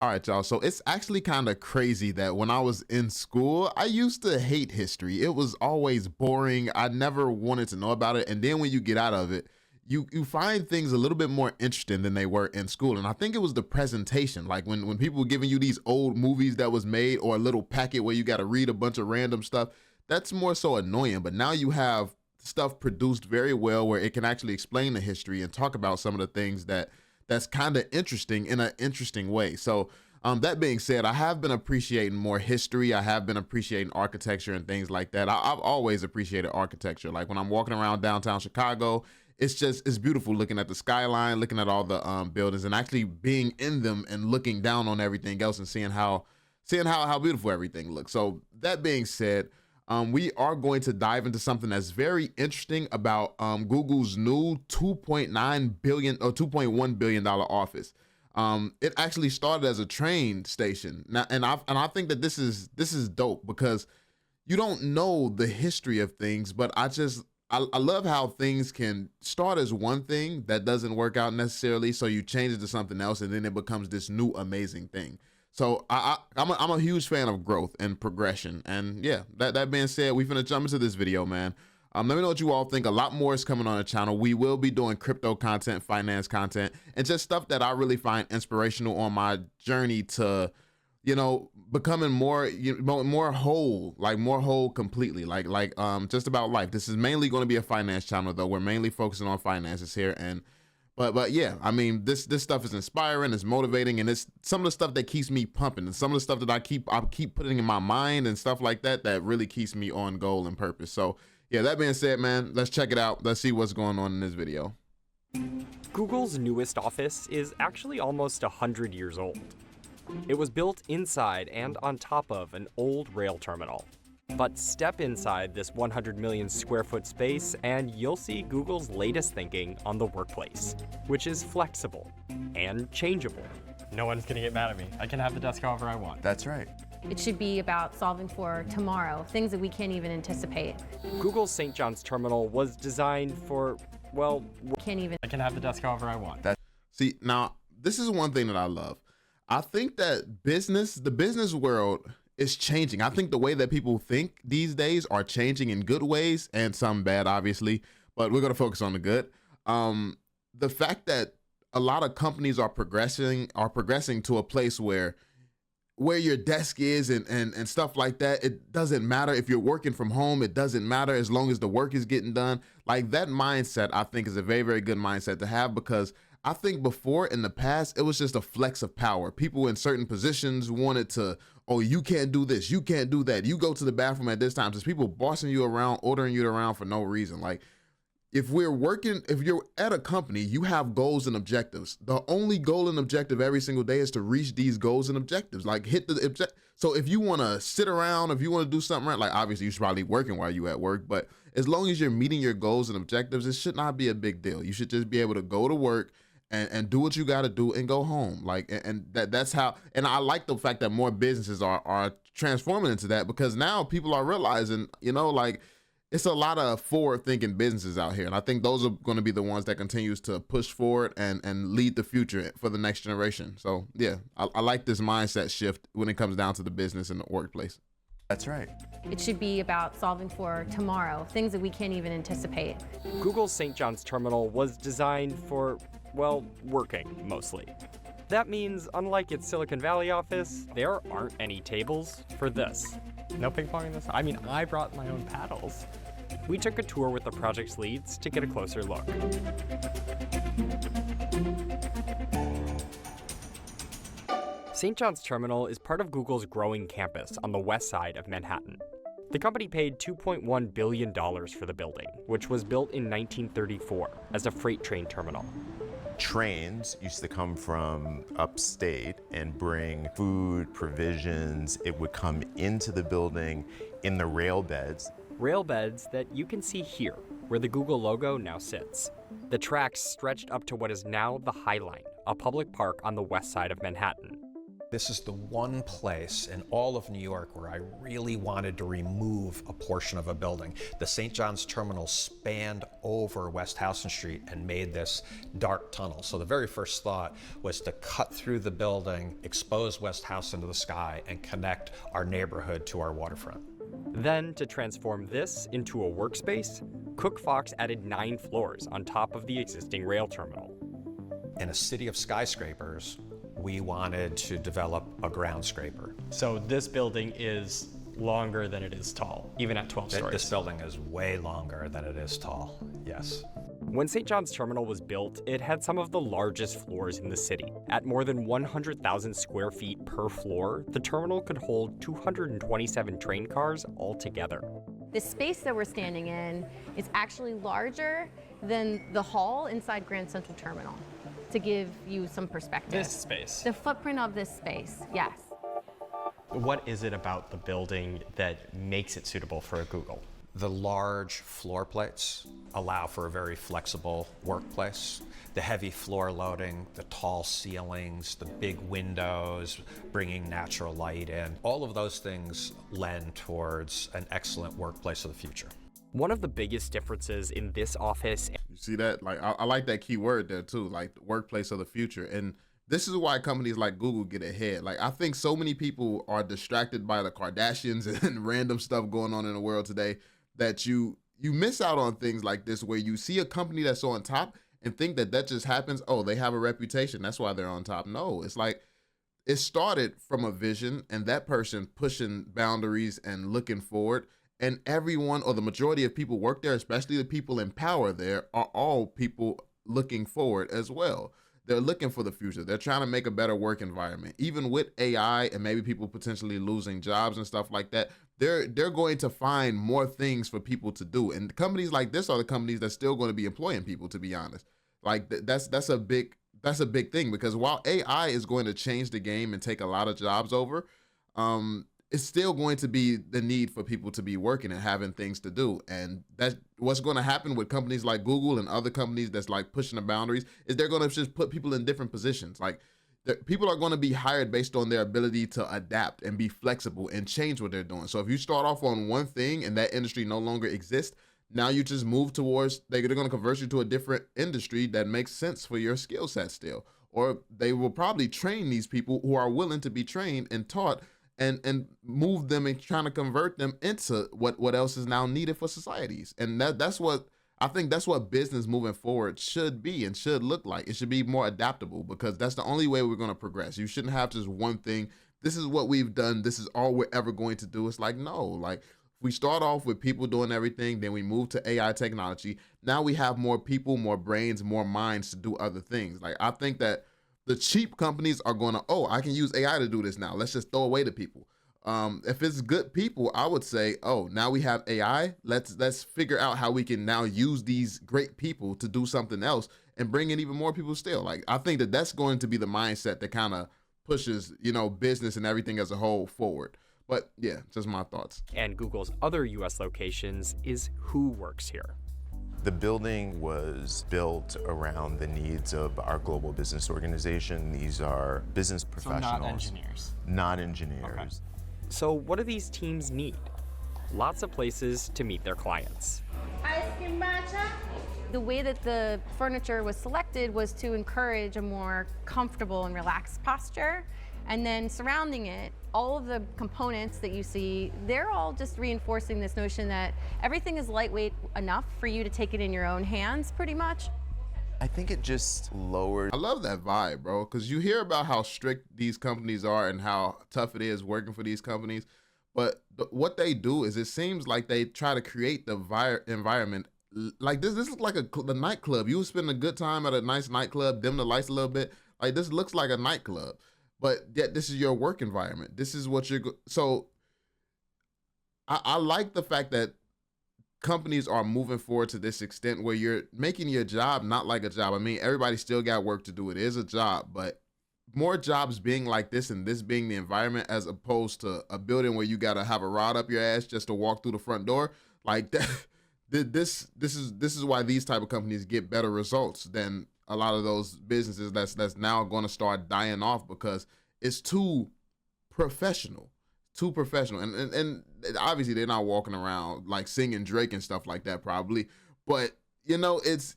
All right, y'all. So it's actually kind of crazy that when I was in school, I used to hate history. It was always boring. I never wanted to know about it. And then when you get out of it, you find things a little bit more interesting than they were in school. And I think it was the presentation. Like when people were giving you these old movies that was made or a little packet where you got to read a bunch of random stuff, that's more so annoying. But now you have stuff produced very well where it can actually explain the history and talk about some of the things that's kind of interesting in an interesting way. So that being said, I have been appreciating more history. I have been appreciating architecture and things like that. I've always appreciated architecture. Like when I'm walking around downtown Chicago, it's beautiful looking at the skyline, looking at all the buildings, and actually being in them and looking down on everything else and seeing how beautiful everything looks. So that being said, we are going to dive into something that's very interesting about Google's new 2.9 billion or 2.1 billion dollar office. It actually started as a train station. Now, and I think that this is dope because you don't know the history of things, but I love how things can start as one thing that doesn't work out necessarily, so you change it to something else, and then it becomes this new amazing thing. So I'm a huge fan of growth and progression. And yeah, that being said, we finna jump into this video, man. Let me know what you all think. A lot more is coming on the channel. We will be doing crypto content, finance content, and just stuff that I really find inspirational on my journey to, becoming more, more whole, like more whole completely, like just about life. This is mainly going to be a finance channel, though. We're mainly focusing on finances here, and but yeah, I mean, this stuff is inspiring, it's motivating, and it's some of the stuff that keeps me pumping, and some of the stuff that I keep putting in my mind and stuff like that really keeps me on goal and purpose. So yeah, that being said, man, let's check it out. Let's see what's going on in this video. Google's newest office is actually almost 100 years old. It was built inside and on top of an old rail terminal. But step inside this 100 million square foot space and you'll see Google's latest thinking on the workplace, which is flexible and changeable. No one's gonna get mad at me. I can have the desk however I want. That's right. It should be about solving for tomorrow, things that we can't even anticipate. Google's St. John's terminal was designed for, well, I can have the desk however I want. See, now, this is one thing that I love. I think that the business world is changing. I think the way that people think these days are changing in good ways and some bad, obviously, but we're going to focus on the good. The fact that a lot of companies are progressing to a place where your desk is and stuff like that. It doesn't matter if you're working from home. It doesn't matter as long as the work is getting done. Like that mindset, I think is a very, very good mindset to have, because I think before in the past, it was just a flex of power. People in certain positions wanted to, oh, you can't do this, you can't do that, you go to the bathroom at this time. Just people bossing you around, ordering you around for no reason. Like if you're at a company, you have goals and objectives. The only goal and objective every single day is to reach these goals and objectives. Like hit the object. So if you want to sit around, if you want to do something right, like obviously you should probably be working while you at work, but as long as you're meeting your goals and objectives, it should not be a big deal. You should just be able to go to work and do what you got to do and go home. Like, and that's how, and I like the fact that more businesses are transforming into that, because now people are realizing, like it's a lot of forward thinking businesses out here. And I think those are going to be the ones that continues to push forward and lead the future for the next generation. So yeah, I like this mindset shift when it comes down to the business and the workplace. That's right. It should be about solving for tomorrow, things that we can't even anticipate. Google's St. John's terminal was designed for, well, working mostly. That means, unlike its Silicon Valley office, there aren't any tables for this. No ping pong in this? I mean, I brought my own paddles. We took a tour with the project's leads to get a closer look. St. John's Terminal is part of Google's growing campus on the west side of Manhattan. The company paid $2.1 billion for the building, which was built in 1934 as a freight train terminal. Trains used to come from upstate and bring food, provisions. It would come into the building in the rail beds. Rail beds that you can see here, where the Google logo now sits. The tracks stretched up to what is now the High Line, a public park on the west side of Manhattan. This is the one place in all of New York where I really wanted to remove a portion of a building. The St. John's Terminal spanned over West Houston Street and made this dark tunnel. So the very first thought was to cut through the building, expose West Houston to the sky, and connect our neighborhood to our waterfront. Then, to transform this into a workspace, Cook Fox added 9 floors on top of the existing rail terminal. In a city of skyscrapers, we wanted to develop a ground scraper. So this building is longer than it is tall, even at 12 stories. This building is way longer than it is tall, yes. When St. John's Terminal was built, it had some of the largest floors in the city. At more than 100,000 square feet per floor, the terminal could hold 227 train cars altogether. The space that we're standing in is actually larger than the hall inside Grand Central Terminal, to give you some perspective. This space. The footprint of this space, yes. What is it about the building that makes it suitable for a Google? The large floor plates allow for a very flexible workplace. The heavy floor loading, the tall ceilings, the big windows, bringing natural light in, all of those things lend towards an excellent workplace of the future. One of the biggest differences in this office. You see that? Like, I like that key word there too, like the workplace of the future. And this is why companies like Google get ahead. Like, I think so many people are distracted by the Kardashians and random stuff going on in the world today that you miss out on things like this, where you see a company that's on top and think that that just happens. Oh, they have a reputation, that's why they're on top. No, it's like it started from a vision and that person pushing boundaries and looking forward. And everyone, or the majority of people work there, especially the people in power there, are all people looking forward as well. They're looking for the future. They're trying to make a better work environment. Even with AI and maybe people potentially losing jobs and stuff like that, they're going to find more things for people to do. And companies like this are the companies that's still going to be employing people, to be honest. Like that's a big thing, because while AI is going to change the game and take a lot of jobs over, it's still going to be the need for people to be working and having things to do. And that's what's going to happen with companies like Google and other companies that's like pushing the boundaries, is they're going to just put people in different positions. Like, people are going to be hired based on their ability to adapt and be flexible and change what they're doing. So if you start off on one thing and that industry no longer exists, now you just move towards, they're going to convert you to a different industry that makes sense for your skill set still. Or they will probably train these people who are willing to be trained and taught, and move them and trying to convert them into what else is now needed for societies. And that's what I think, that's what business moving forward should be and should look like. It should be more adaptable, because that's the only way we're going to progress. You shouldn't have just one thing. This is what we've done. This is all we're ever going to do. It's like, no, like we start off with people doing everything, then we move to AI technology. Now we have more people, more brains, more minds to do other things. Like, I think that the cheap companies are going to, oh, I can use AI to do this now. Let's just throw away the people. If it's good people, I would say, oh, now we have AI. Let's figure out how we can now use these great people to do something else and bring in even more people still. Like, I think that that's going to be the mindset that kind of pushes, business and everything as a whole forward. But yeah, just my thoughts. And Google's other US locations is who works here. The building was built around the needs of our global business organization. These are business professionals. So not engineers. Not engineers. Okay. So what do these teams need? Lots of places to meet their clients. Ice cream matcha? The way that the furniture was selected was to encourage a more comfortable and relaxed posture. And then surrounding it, all of the components that you see, they're all just reinforcing this notion that everything is lightweight enough for you to take it in your own hands, pretty much. I think it just lowered. I love that vibe, bro, because you hear about how strict these companies are and how tough it is working for these companies. But what they do is, it seems like they try to create the environment. Like this looks like the nightclub. You spend a good time at a nice nightclub, dim the lights a little bit. Like, this looks like a nightclub. But yet this is your work environment. This is what so I like the fact that companies are moving forward to this extent, where you're making your job not like a job. I mean, everybody still got work to do. It is a job, but more jobs being like this, and this being the environment, as opposed to a building where you got to have a rod up your ass just to walk through the front door. Like that, this is why these type of companies get better results than a lot of those businesses that's now going to start dying off, because is too professional, and obviously they're not walking around like singing Drake and stuff like that probably, but you know, it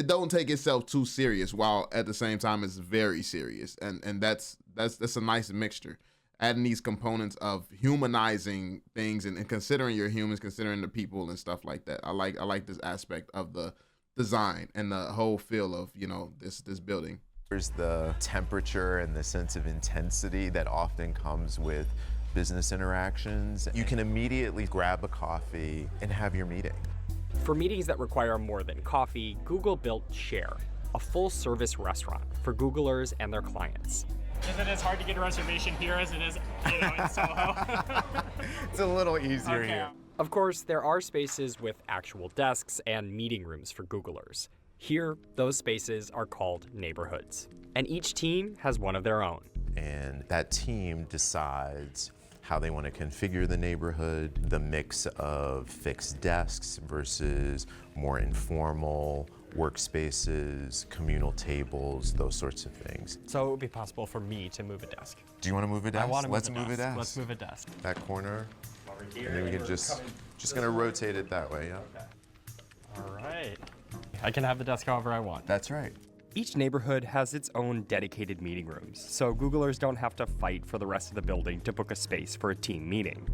don't take itself too serious while at the same time it's very serious, and that's a nice mixture, adding these components of humanizing things and considering your humans, considering the people and stuff like that. I like this aspect of the design and the whole feel of, you know, this building. There's the temperature and the sense of intensity that often comes with business interactions. You can immediately grab a coffee and have your meeting. For meetings that require more than coffee, Google built Share, a full-service restaurant for Googlers and their clients. Is it as hard to get a reservation here as it is, in Soho? It's a little easier Okay. here. Of course, there are spaces with actual desks and meeting rooms for Googlers. Here, those spaces are called neighborhoods, and each team has one of their own. And that team decides how they want to configure the neighborhood, the mix of fixed desks versus more informal workspaces, communal tables, those sorts of things. So it would be possible for me to move a desk. Do you want to move a desk? I want to Let's move a move desk. a desk. Let's move a desk. That corner. And then we can just gonna rotate it that way, yeah. All right. I can have the desk however I want. That's right. Each neighborhood has its own dedicated meeting rooms, so Googlers don't have to fight for the rest of the building to book a space for a team meeting.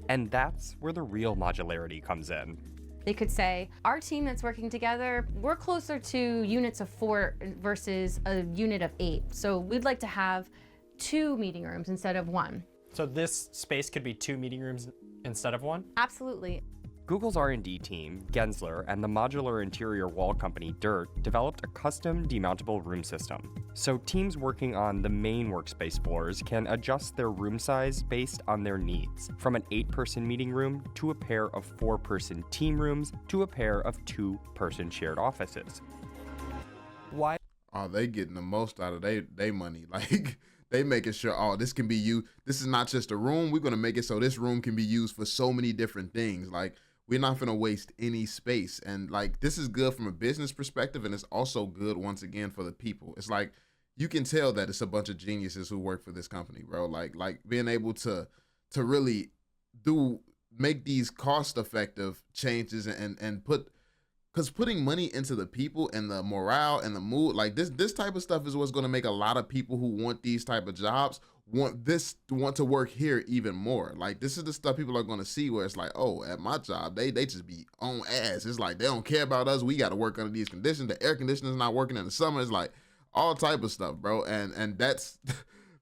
And that's where the real modularity comes in. They could say, our team that's working together, we're closer to units of 4 versus a unit of 8. So we'd like to have 2 meeting rooms instead of 1. So this space could be 2 meeting rooms instead of 1? Absolutely. Google's R&D team, Gensler, and the modular interior wall company Dirt developed a custom demountable room system. So teams working on the main workspace floors can adjust their room size based on their needs, from an 8-person meeting room to a pair of 4-person team rooms to a pair of 2-person shared offices. Why? Oh, they getting the most out of they money. Like, they making sure, oh, this can be you. This is not just a room. We're gonna make it so this room can be used for so many different things. Like, we're not gonna waste any space. And like, this is good from a business perspective, and it's also good once again for the people. It's like, you can tell that it's a bunch of geniuses who work for this company, bro. Like being able to really make these cost effective changes and because putting money into the people and the morale and the mood, like this type of stuff is what's going to make a lot of people who want these type of jobs want to work here even more. Like, this is the stuff people are going to see where it's like, oh, at my job, they just be on ass. It's like, they don't care about us. We got to work under these conditions. The air conditioner's not working in the summer. It's like all type of stuff, bro. And this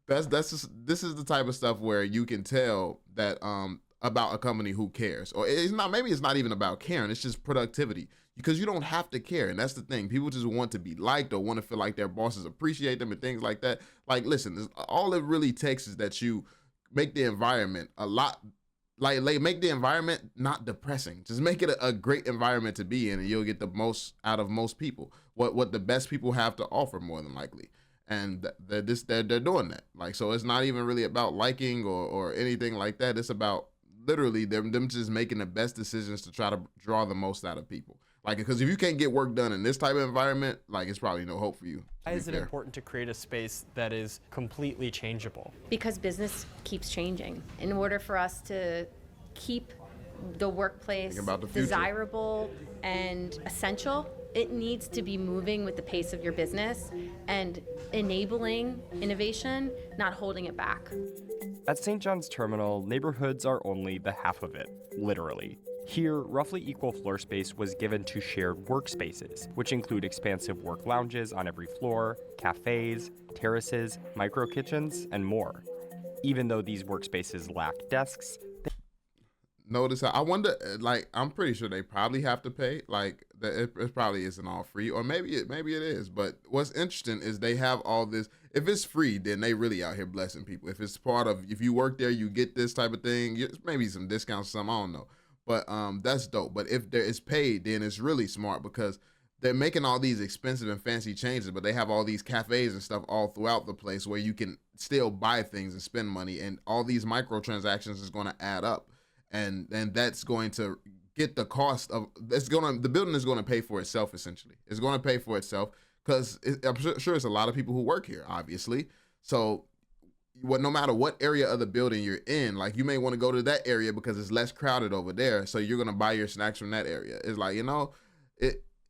is the type of stuff where you can tell that about a company who cares. Or maybe it's not even about caring. It's just productivity. Because you don't have to care, and that's the thing. People just want to be liked or want to feel like their bosses appreciate them and things like that. Like, listen, all it really takes is that you make the environment make the environment not depressing. Just make it a great environment to be in, and you'll get the most out of most people. What the best people have to offer, more than likely. And they're doing that. Like, so it's not even really about liking or anything like that. It's about literally them just making the best decisions to try to draw the most out of people. Like, because if you can't get work done in this type of environment, like, it's probably no hope for you. Why is it important to create a space that is completely changeable? Because business keeps changing. In order for us to keep the workplace Think about the future. desirable and essential, it needs to be moving with the pace of your business and enabling innovation, not holding it back. At St. John's Terminal, neighborhoods are only the half of it, literally. Here, roughly equal floor space was given to shared workspaces, which include expansive work lounges on every floor, cafes, terraces, micro kitchens, and more. Even though these workspaces lack desks, Notice how I wonder, like, I'm pretty sure they probably have to pay. Like, it probably isn't all free, or maybe it is. But what's interesting is they have all this. If it's free, then they really out here blessing people. If it's part of, if you work there, you get this type of thing. Maybe some discounts, or something, I don't know. But that's dope. But if there is paid, then it's really smart, because they're making all these expensive and fancy changes, but they have all these cafes and stuff all throughout the place where you can still buy things and spend money, and all these microtransactions is going to add up, and that's going to get the cost of the building is going to pay for itself. Essentially, it's going to pay for itself, because I'm sure it's a lot of people who work here, obviously. So no matter what area of the building you're in, like you may want to go to that area because it's less crowded over there. So you're gonna buy your snacks from that area. It's like,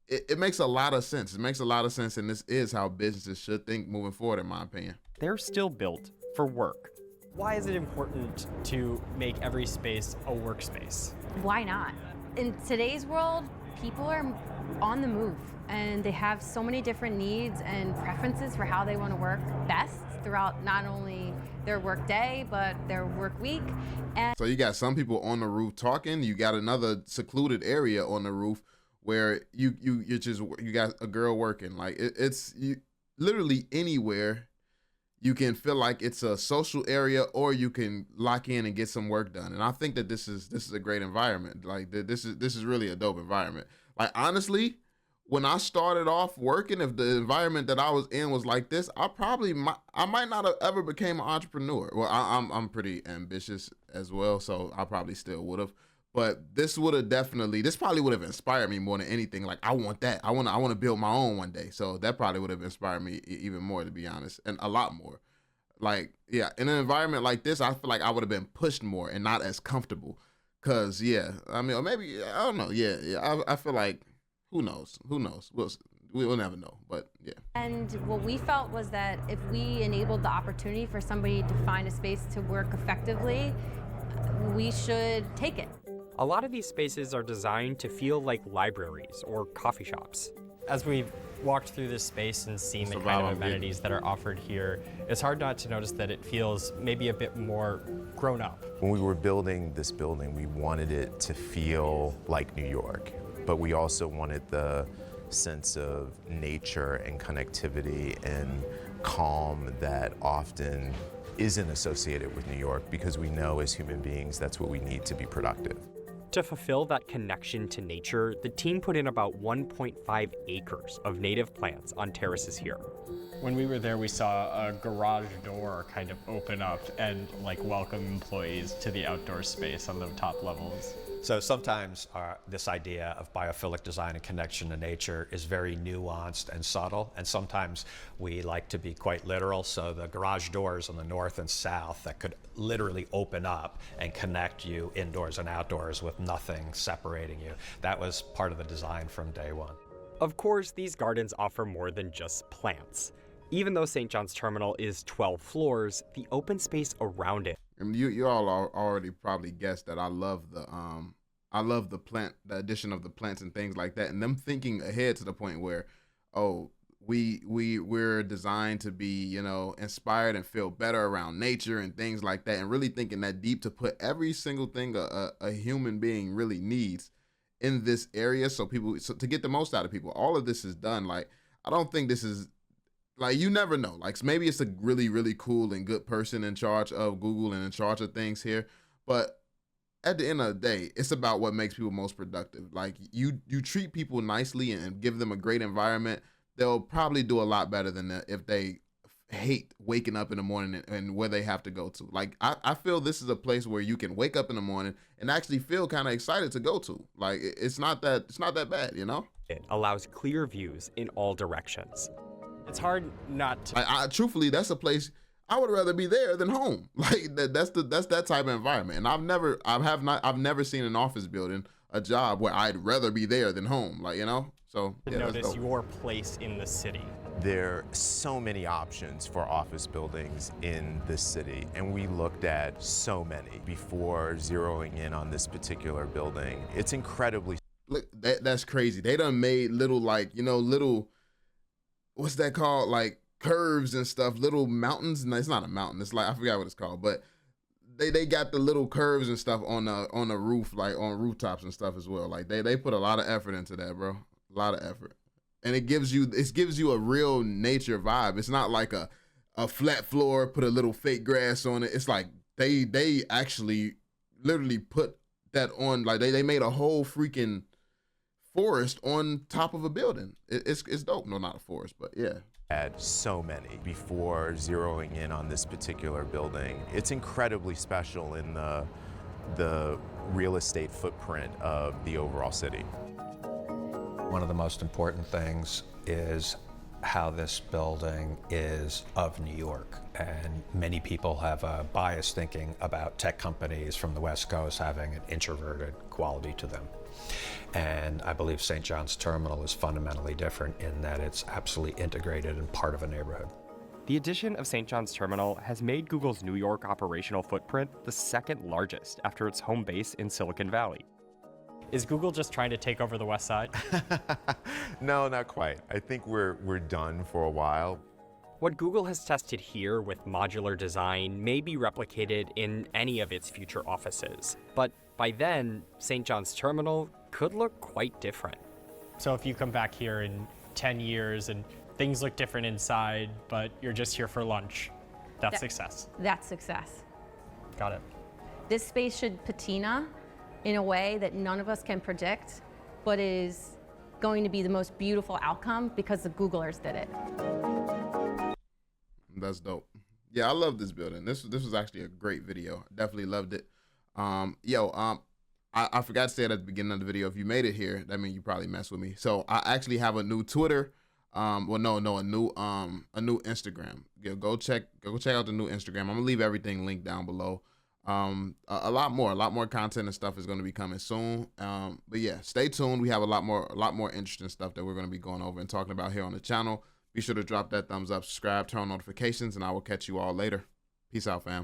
it makes a lot of sense. It makes a lot of sense, and this is how businesses should think moving forward, in my opinion. They're still built for work. Why is it important to make every space a workspace? Why not? In today's world, people are on the move and they have so many different needs and preferences for how they want to work best throughout not only their work day, but their work week. And So you got some people on the roof talking. You got another secluded area on the roof where you got a girl working. Like it's literally anywhere you can feel like it's a social area, or you can lock in and get some work done. And I think that this is a great environment. Like this is really a dope environment. Like honestly, when I started off working, if the environment that I was in was like this, I might not have ever became an entrepreneur. Well, I'm pretty ambitious as well, so I probably still would have. But this probably would have inspired me more than anything. Like I want that. I want to build my own one day. So that probably would have inspired me even more, to be honest, and a lot more. Like, yeah, in an environment like this, I feel like I would have been pushed more and not as comfortable. Cause yeah, I mean, or maybe I don't know. Yeah. I feel like who knows? We'll never know. But yeah. And what we felt was that if we enabled the opportunity for somebody to find a space to work effectively, we should take it. A lot of these spaces are designed to feel like libraries or coffee shops. As we've walked through this space and seen the kind of amenities that are offered here, it's hard not to notice that it feels maybe a bit more grown up. When we were building this building, we wanted it to feel like New York, but we also wanted the sense of nature and connectivity and calm that often isn't associated with New York, because we know as human beings that's what we need to be productive. To fulfill that connection to nature, the team put in about 1.5 acres of native plants on terraces here. When we were there, we saw a garage door kind of open up and like welcome employees to the outdoor space on the top levels. So sometimes this idea of biophilic design and connection to nature is very nuanced and subtle, and sometimes we like to be quite literal. So the garage doors on the north and south that could literally open up and connect you indoors and outdoors with nothing separating you. That was part of the design from day one. Of course, these gardens offer more than just plants. Even though St. John's Terminal is 12 floors, the open space around it. And you all already probably guessed that I love the plant, the addition of the plants and things like that, and them thinking ahead to the point where, we're designed to be, inspired and feel better around nature and things like that, and really thinking that deep to put every single thing a human being really needs in this area, so to get the most out of people. All of this is done. Like, I don't think this is, like, you never know. Like, maybe it's a really, really cool and good person in charge of Google and in charge of things here. But at the end of the day, it's about what makes people most productive. Like, you treat people nicely and give them a great environment, they'll probably do a lot better than if they hate waking up in the morning and where they have to go to. Like, I feel this is a place where you can wake up in the morning and actually feel kind of excited to go to. Like, it's not that bad, It allows clear views in all directions. It's hard not to. Truthfully, that's a place I would rather be there than home. Like that's that type of environment. And I've never seen an office building, a job where I'd rather be there than home. Like, So yeah, notice your place in the city. There are so many options for office buildings in this city, and we looked at so many before zeroing in on this particular building. It's incredibly. Look, that's crazy. They done made little little. What's that called? Like curves and stuff, little mountains. No, it's not a mountain. It's like, I forgot what it's called, but they got the little curves and stuff on the roof, like on rooftops and stuff as well. Like they put a lot of effort into that, bro. A lot of effort. And it gives you a real nature vibe. It's not like a flat floor, put a little fake grass on it. It's like they actually literally put that on, like they made a whole freaking forest on top of a building. It's dope. No, not a forest, but yeah. Had so many before zeroing in on this particular building. It's incredibly special in the real estate footprint of the overall city. One of the most important things is how this building is of New York. And many people have a bias thinking about tech companies from the West Coast having an introverted quality to them. And I believe St. John's Terminal is fundamentally different in that it's absolutely integrated and part of a neighborhood. The addition of St. John's Terminal has made Google's New York operational footprint the second largest after its home base in Silicon Valley. Is Google just trying to take over the West Side? No, not quite. I think we're done for a while. What Google has tested here with modular design may be replicated in any of its future offices. But by then, St. John's Terminal could look quite different. So if you come back here in 10 years and things look different inside, but you're just here for lunch, that's success. That's success. Got it. This space should patina in a way that none of us can predict, but is going to be the most beautiful outcome because the Googlers did it. That's dope. Yeah, I love this building. This was actually a great video. Definitely loved it. I forgot to say it at the beginning of the video. If you made it here, that means you probably messed with me. So I actually have a new Twitter. A new Instagram. Yeah, go check out the new Instagram. I'm gonna leave everything linked down below. A lot more content and stuff is going to be coming soon. But yeah, stay tuned. We have a lot more interesting stuff that we're going to be going over and talking about here on the channel. Be sure to drop that thumbs up, subscribe, turn on notifications, and I will catch you all later. Peace out, fam.